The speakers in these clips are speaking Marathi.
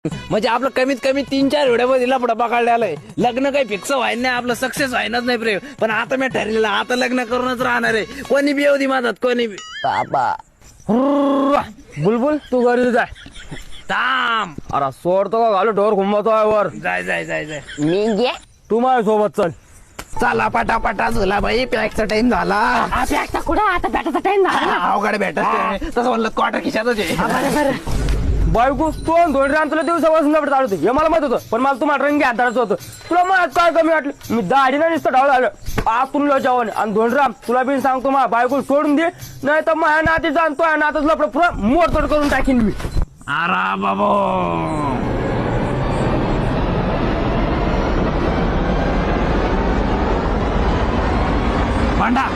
म्हणजे आपलं कमीत कमी 3-4 वेळेमध्ये लफडा पकडले आलंय. लग्न काही फिक्स व्हायला नाही, आपलं सक्सेस व्हायनाच नाही प्रेम. पण आता मी ठरलेलं आता लग्न करूनच राहणार आहे. कोणी बी येऊ दे माझ्यात, कोणी बी. बाबा बुलबुल तू घरी जाय. थांब. अरे सोडतो का घालू ढोर घुमवतोय वर. जाय जाय जाय जाय. मी घे तू माझ्या सोबत चल. चला पटापटा झुला बाई, पॅकचा टाइम झाला. आता कुठं आता भेटायचा टाइम झाला. अवघड भेटत तसं म्हणलं क्वार्टर खिशातच आहे. बायको तो धोंडे राम तुला दिवसापासून लपट चालवते हे मला माहित होतं, पण मला तुम्हाला रंगी हाताळायचं होतं. तुला मला काय कमी वाटलं, मी दाढीनं नुसतं ढाळ झालं आतून जेवण. आणि धोंडराम तुला बिन सांगतो मला बायको सोडून दे, नाही तर माझ्या नाती जाणतो आहे नातच लपड पुरा मोडतोड करून टाकीन मी. अरे बाबा भांडा.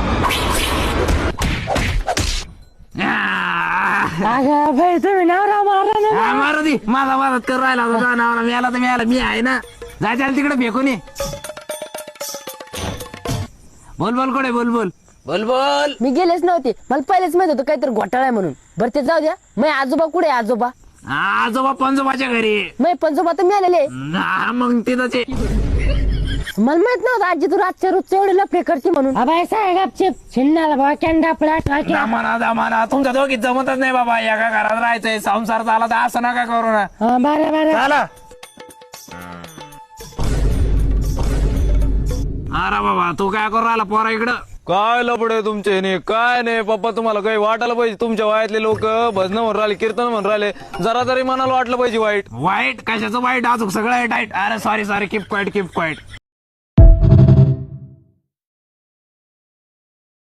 भाई तुम्ही नवरा मारा ना. मारू दे, माझा मदत कर राहिला होता नावाला. मिळाला तर मिळाला, मी आहे ना. जायचं तिकडे फेकून ये. बोल बोल कोडे बोल बोल बोल बोल. मी गेलेच नव्हते, मला पहिलेच माहित होतं काहीतरी घोटाळा आहे म्हणून. बरं ते जाऊ द्या. मग आजोबा कुठे आहे आजोबा? आजोबा पंजोबाच्या घरी. मग पंजोबा तर मिळालेले. हा मग तिथंच आहे. मला माहित नव्हतं आजी तू रातच्या रोज एवढे लफडे करते म्हणून. अबाय साहेब छिन्नाला बा कॅन्डा प्लाट दामाना दामाना तुमच्या दोघीत जमतच नाही बाबा. एका घरात राहायचंय, संसार झाला तर असं नका करू ना. बरं बरं. झाला. अरे बाबा तू काय करू राहिला पोरा इकडं? काय लपडे तुमचे नाही काय नाही पप्पा, तुम्हाला काही वाटायला पाहिजे. तुमच्या वयातले लोक भजन म्हणून राहिले, कीर्तन म्हणून राहिले, जरा तरी मनाला वाटलं पाहिजे वाईट. वाईट कशाचं वाईट? अजून सगळं टाईट. अरे sorry sorry, keep quiet keep quiet.